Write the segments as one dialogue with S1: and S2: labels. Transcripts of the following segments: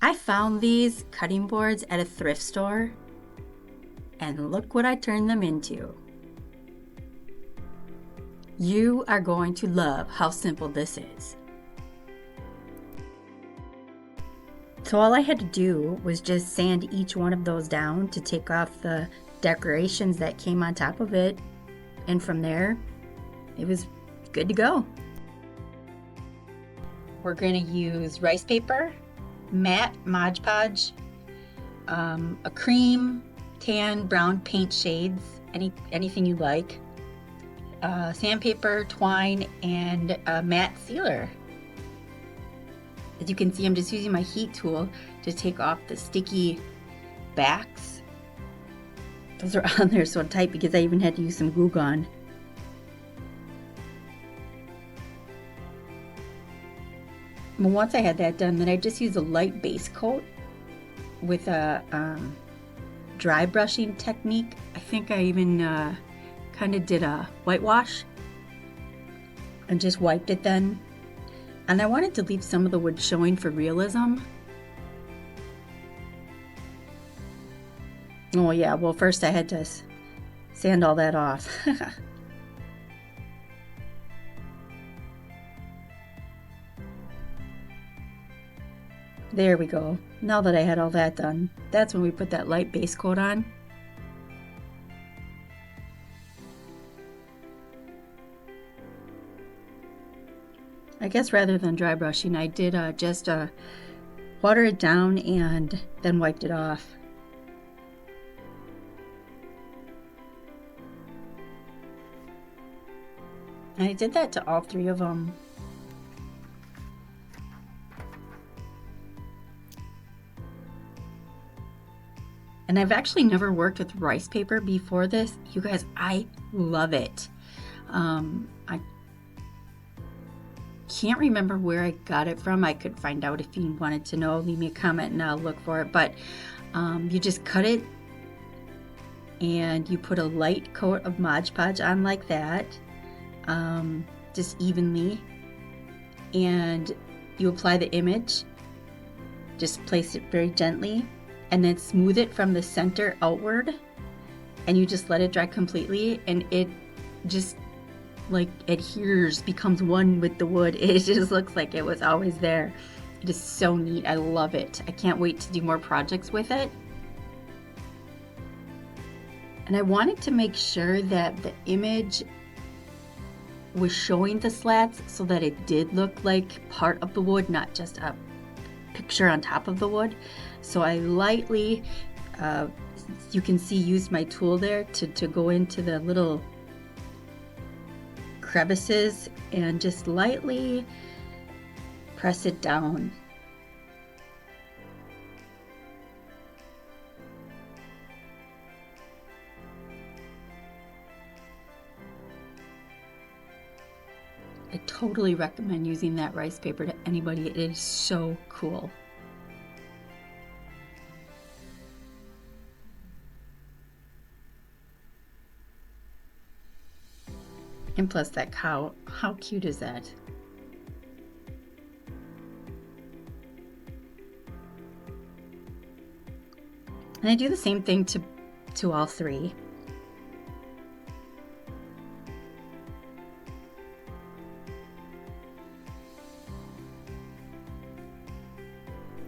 S1: I found these cutting boards at a thrift store, and look what I turned them into. You are going to love how simple this is. So all I had to do was just sand each one of those down to take off the decorations that came on top of it, and from there it was good to go. We're going to use rice paper, matte Mod Podge, a cream, tan, brown paint shades, anything you like, sandpaper, twine, and a matte sealer. As you can see, I'm just using my heat tool to take off the sticky backs. Those are on there so tight because I even had to use some glue gun. Well, once I had that done, then I just used a light base coat with a dry brushing technique. I think I even kind of did a whitewash and just wiped it then. And I wanted to leave some of the wood showing for realism. Oh yeah, well first I had to sand all that off. There we go. Now that I had all that done, that's when we put that light base coat on. I guess rather than dry brushing, I did just water it down and then wiped it off. And I did that to all three of them. And I've actually never worked with rice paper before this. You guys, I love it. I can't remember where I got it from. I could find out if you wanted to know. Leave me a comment and I'll look for it. But you just cut it and you put a light coat of Mod Podge on like that, just evenly. And you apply the image. Just place it very gently. And then smooth it from the center outward, and you just let it dry completely, and it just like adheres, becomes one with the wood. It just looks like it was always there. It is so neat. I love it. I can't wait to do more projects with it. And I wanted to make sure that the image was showing the slats so that it did look like part of the wood, not just a picture on top of the wood. So I lightly, you can see, used my tool there to go into the little crevices and just lightly press it down. I totally recommend using that rice paper to anybody. It is so cool. And plus that cow, how cute is that? And I do the same thing to all three.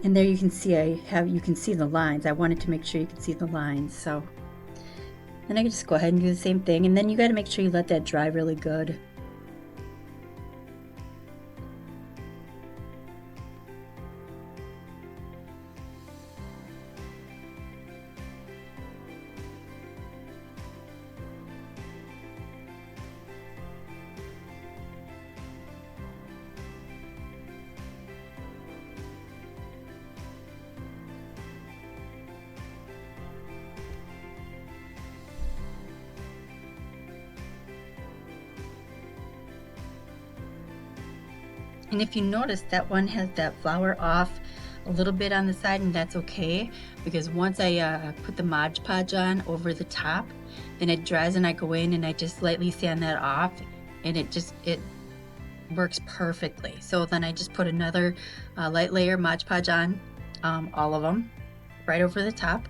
S1: And there you can see you can see the lines. I wanted to make sure you could see the lines, so then I can just go ahead and do the same thing, and then you got to make sure you let that dry really good. And if you notice, that one has that flower off a little bit on the side, and that's okay, because once I put the Mod Podge on over the top, then it dries and I go in and I just lightly sand that off, and it works perfectly. So then I just put another light layer Mod Podge on, all of them, right over the top.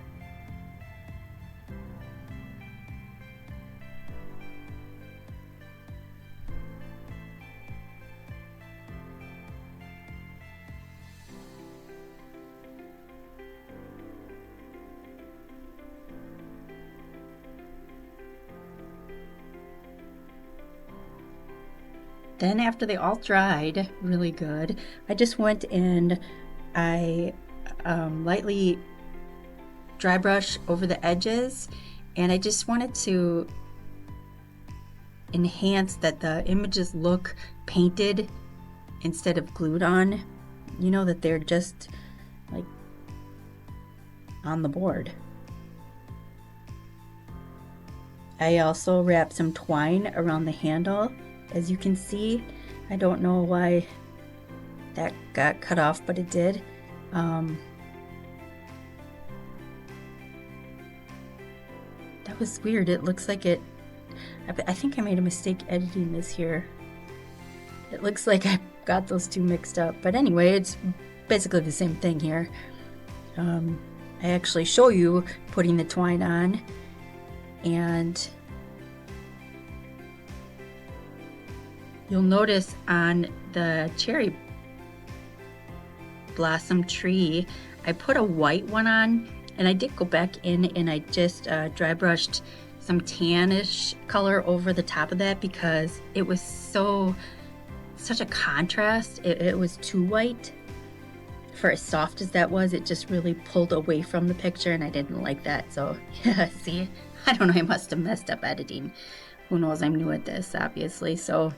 S1: Then after they all dried really good, I just went and I lightly dry brush over the edges, and I just wanted to enhance that the images look painted instead of glued on. You know, that they're just like on the board. I also wrapped some twine around the handle. As you can see, I don't know why that got cut off, but it did. That was weird. It looks like it, I think I made a mistake editing this here. It looks like I got those two mixed up, but anyway, it's basically the same thing here. I actually show you putting the twine on, and you'll notice on the cherry blossom tree, I put a white one on, and I did go back in and I just dry brushed some tannish color over the top of that because it was such a contrast. It was too white. For as soft as that was, it just really pulled away from the picture, and I didn't like that. So yeah, see, I don't know, I must have messed up editing. Who knows, I'm new at this, obviously. So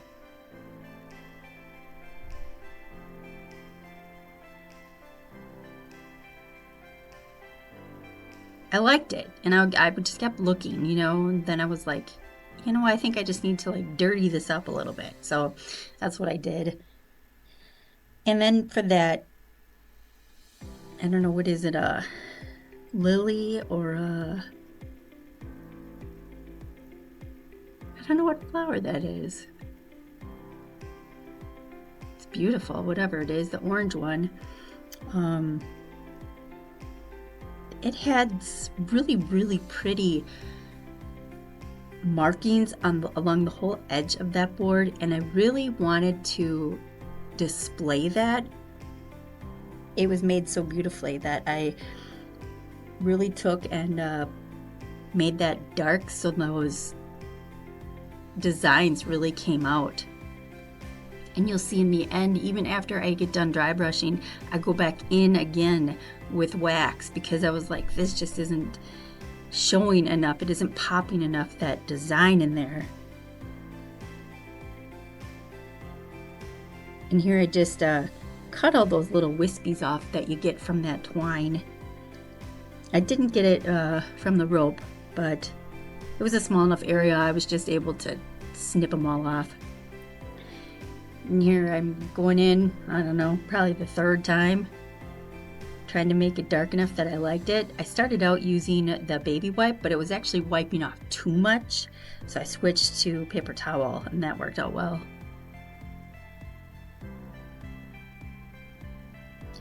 S1: I liked it, and I just kept looking, you know, and then I was like, you know, I think I just need to like dirty this up a little bit. So that's what I did. And then for that, I don't know, what is it, a lily or a, I don't know what flower that is. It's beautiful, whatever it is, the orange one. It had really, really pretty markings along the whole edge of that board, and I really wanted to display that. It was made so beautifully that I really took and made that dark, so those designs really came out. And you'll see in the end, even after I get done dry brushing, I go back in again with wax because I was like, this just isn't showing enough. It isn't popping enough, that design in there. And here I just cut all those little wispies off that you get from that twine. I didn't get it from the rope, but it was a small enough area I was just able to snip them all off. And here I'm going in, I don't know, probably the third time, trying to make it dark enough that I liked it. I started out using the baby wipe, but it was actually wiping off too much, so I switched to paper towel, and that worked out well.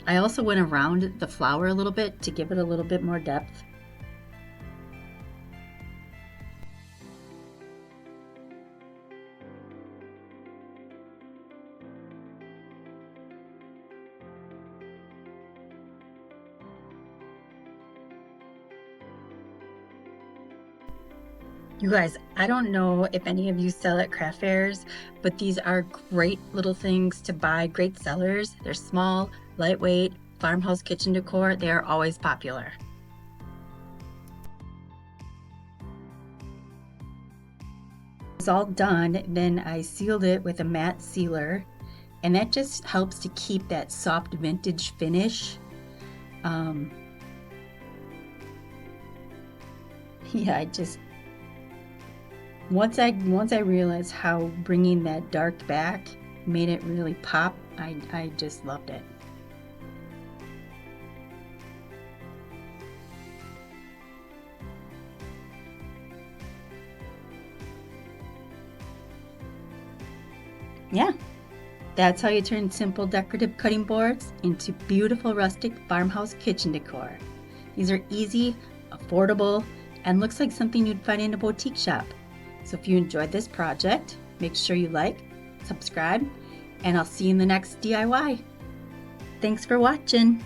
S1: I also went around the flower a little bit to give it a little bit more depth. You guys, I don't know if any of you sell at craft fairs, but these are great little things to buy, great sellers. They're small, lightweight, farmhouse kitchen decor. They are always popular. It's all done, then I sealed it with a matte sealer, and that just helps to keep that soft vintage finish. Yeah, I just once I realized how bringing that dark back made it really pop, I just loved it. Yeah, That's how you turn simple decorative cutting boards into beautiful rustic farmhouse kitchen decor. These are easy, affordable, and looks like something you'd find in a boutique shop. So if you enjoyed this project, make sure you like, subscribe, and I'll see you in the next DIY. Thanks for watching.